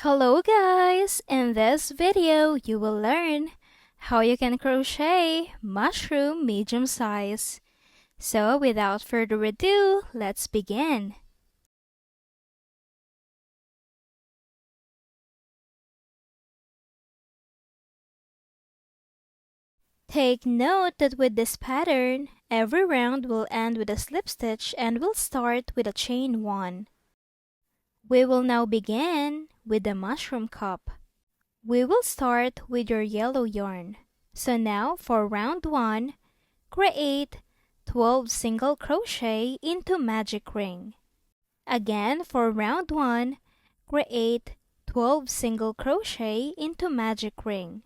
Hello guys! In this video, you will learn how you can crochet mushroom medium size. So without further ado, let's begin. Take note that with this pattern, every round will end with a slip stitch and will start with a chain 1. We will now begin with the mushroom cup. We will start with your yellow yarn. So now for round 1, create 12 single crochet into magic ring. Again for round 1, create 12 single crochet into magic ring.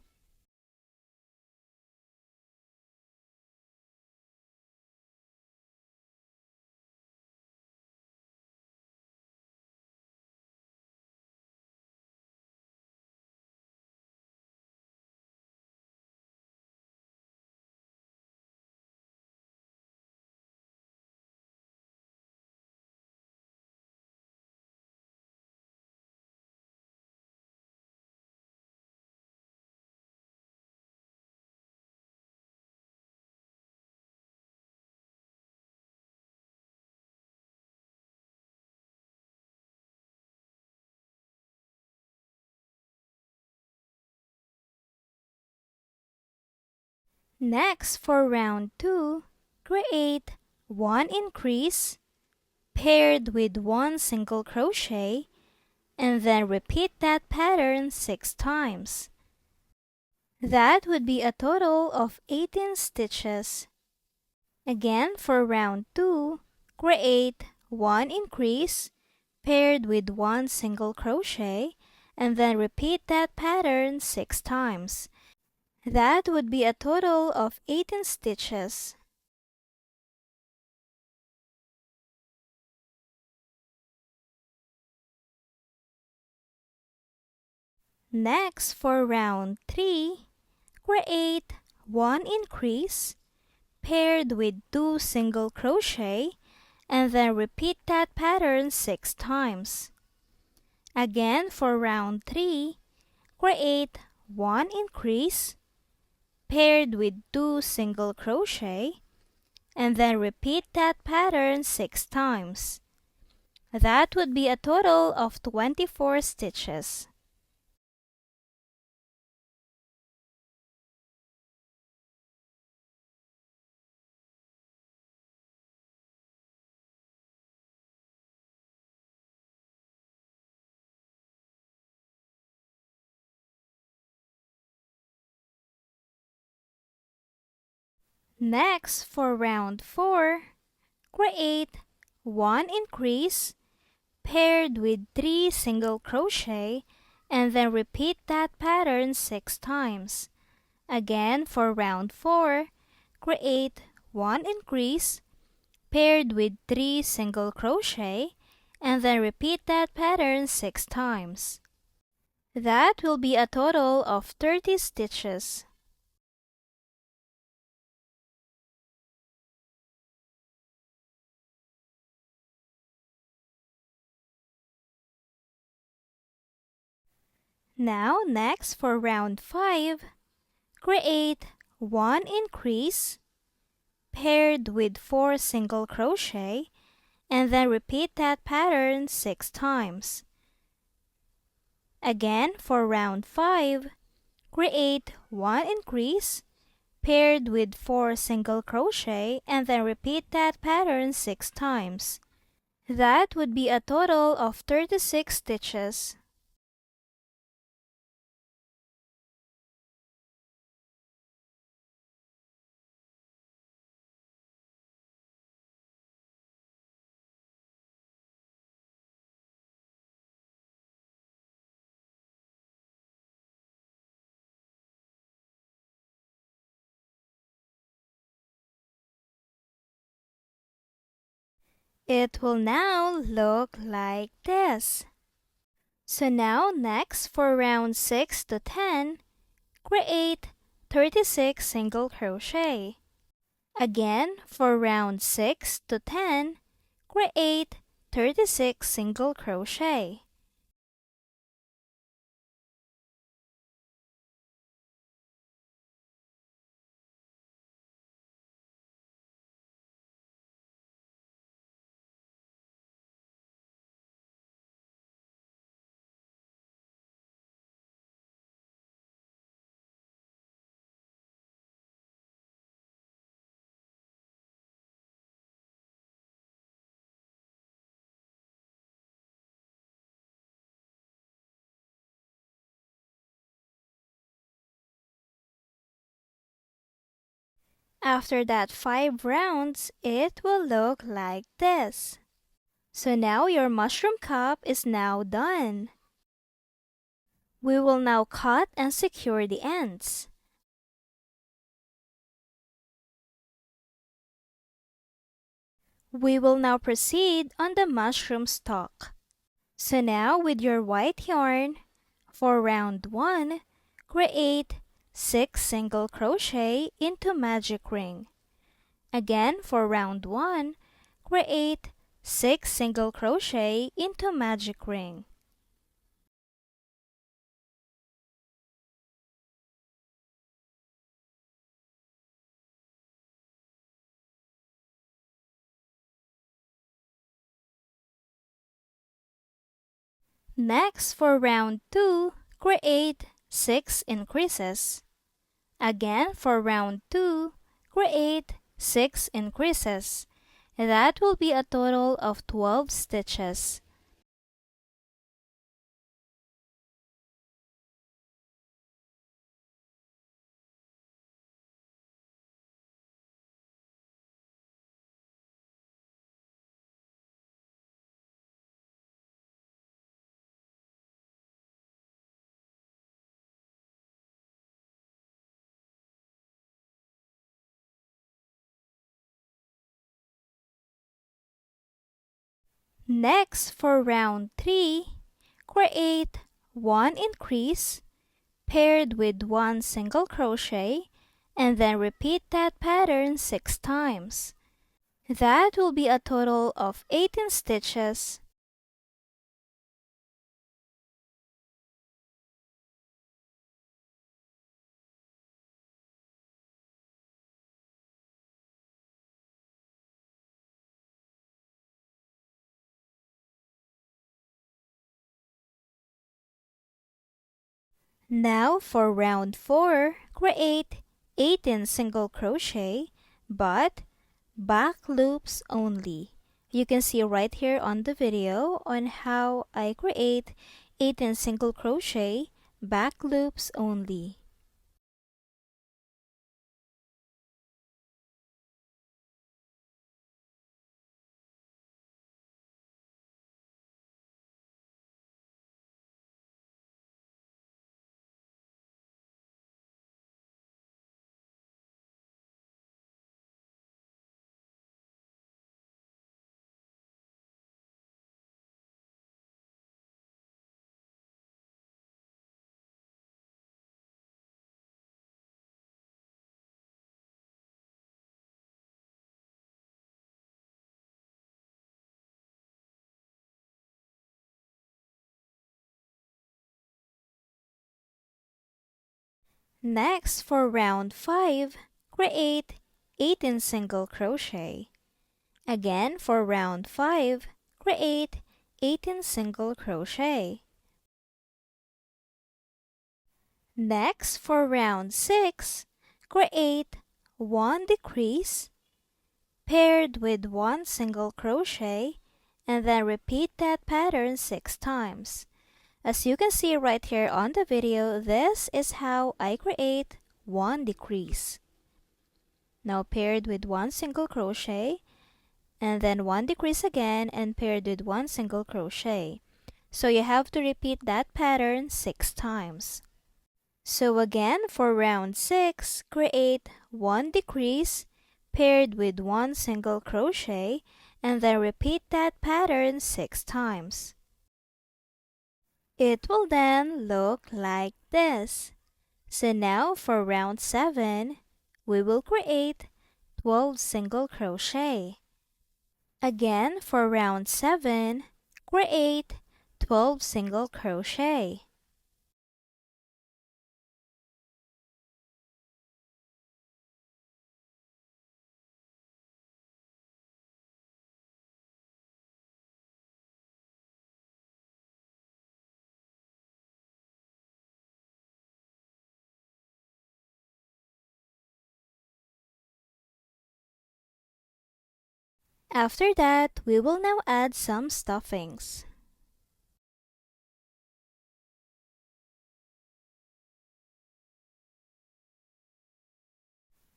Next for round 2, create 1 increase paired with 1 single crochet and then repeat that pattern 6 times. That would be a total of 18 stitches. Again for round 2, create 1 increase paired with 1 single crochet and then repeat that pattern 6 times. That would be a total of 18 stitches. Next for round 3, create 1 increase paired with 2 single crochet and then repeat that pattern 6 times. Again for round 3, create 1 increase paired with 2 single crochet and then repeat that pattern 6 times. That would be a total of 24 stitches. Next for round 4, create 1 increase paired with 3 single crochet and then repeat that pattern 6 times. Again for round 4, create 1 increase paired with 3 single crochet and then repeat that pattern 6 times. That will be a total of 30 stitches. Now next for round 5, create 1 increase paired with 4 single crochet and then repeat that pattern 6 times. Again for round 5, create 1 increase paired with 4 single crochet and then repeat that pattern 6 times. That would be a total of 36 stitches. It will now look like this. So now next for round 6 to 10, create 36 single crochet. Again for round 6 to 10, create 36 single crochet. After that 5 rounds, it will look like this. So now your mushroom cup is now done. We will now cut and secure the ends. We will now proceed on the mushroom stalk. So now with your white yarn, for round 1, create 6 single crochet into magic ring. Again for round 1, create 6 single crochet into magic ring. Next for round 2, create 6 increases. Again for round 2, create 6 increases. That will be a total of 12 stitches. Next for round 3, create 1 increase paired with 1 single crochet and then repeat that pattern 6 times. That will be a total of 18 stitches. Now for round 4, create 18 single crochet but back loops only. You can see right here on the video on how I create 18 single crochet back loops only. Next for round 5, create 18 single crochet. Again for round 5, create 18 single crochet. Next for round 6, create 1 decrease paired with 1 single crochet and then repeat that pattern 6 times. As you can see right here on the video, this is how I create 1 decrease. Now paired with 1 single crochet and then 1 decrease again and paired with 1 single crochet. So you have to repeat that pattern 6 times. So again for round 6, create 1 decrease paired with 1 single crochet and then repeat that pattern 6 times. It will then look like this. So now for round 7, we will create 12 single crochet. Again for round 7, create 12 single crochet. After that, we will now add some stuffings.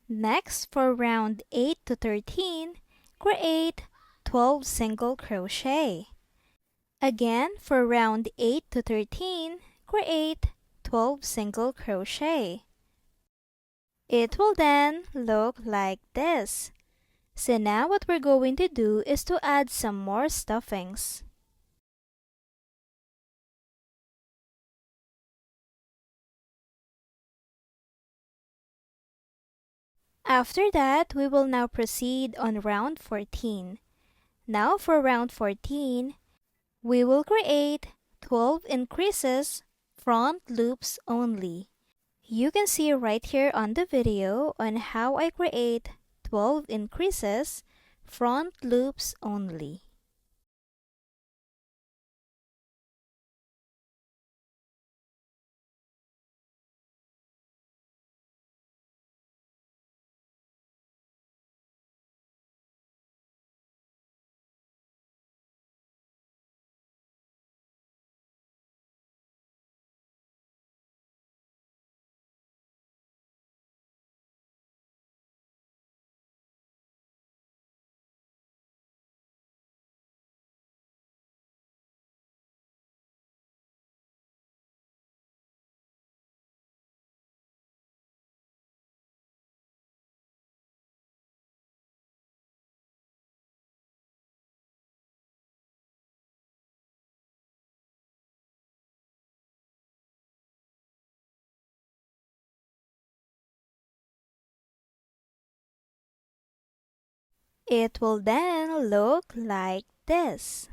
Next, for round 8 to 13, create 12 single crochet. Again, for round 8 to 13, create 12 single crochet. It will then look like this. So now what we're going to do is to add some more stuffings. After that, we will now proceed on round 14. Now for round 14, we will create 12 increases, front loops only. You can see right here on the video on how I create 12 increases, front loops only. It will then look like this.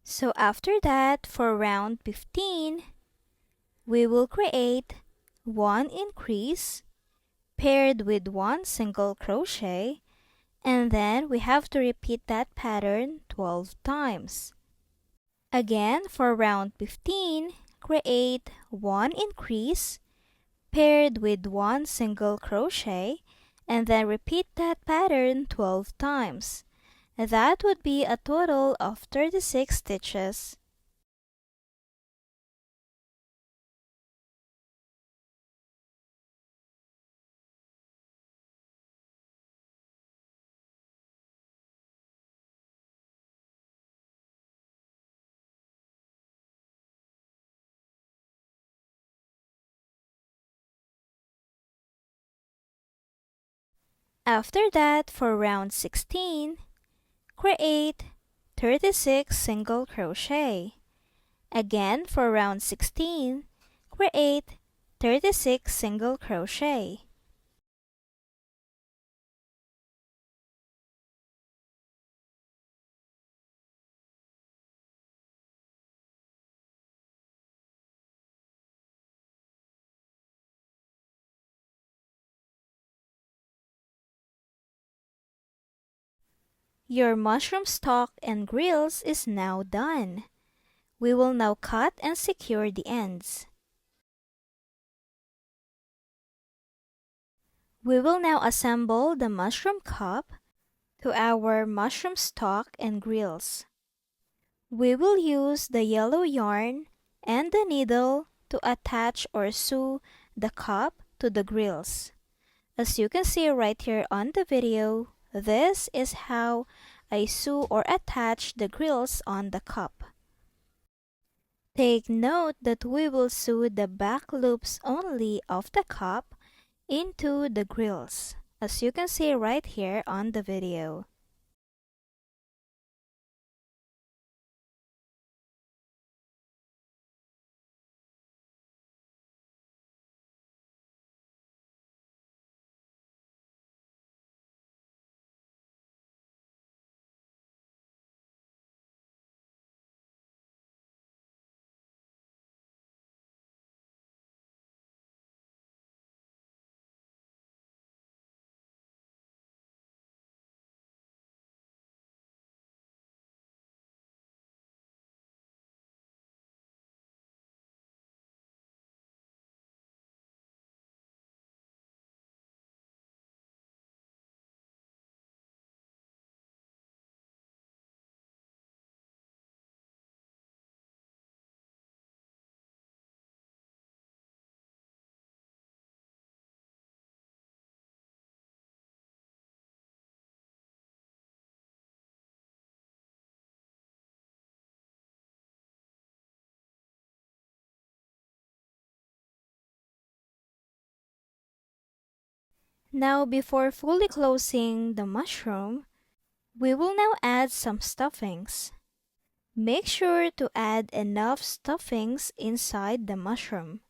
So after that, for round 15, we will create one increase paired with one single crochet, and then we have to repeat that pattern 12 times. Again, for round 15, create one increase paired with one single crochet, and then repeat that pattern 12 times. That would be a total of 36 stitches. After that, for round 16, create 36 single crochet. Again, for round 16, create 36 single crochet. Your mushroom stalk and grills is now done. We will now cut and secure the ends. We will now assemble the mushroom cup to our mushroom stalk and grills. We will use the yellow yarn and the needle to attach or sew the cup to the grills. As you can see right here on the video, this is how I sew or attach the grills on the cup. Take note that we will sew the back loops only of the cup into the grills, as you can see right here on the video. Now, before fully closing the mushroom, we will now add some stuffings. Make sure to add enough stuffings inside the mushroom.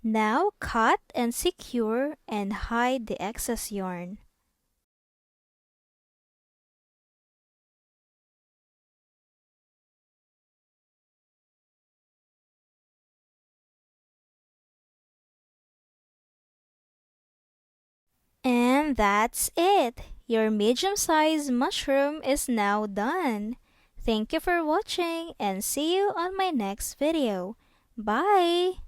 Now cut and secure and hide the excess yarn. And that's it! Your medium-sized mushroom is now done. Thank you for watching and see you on my next video. Bye!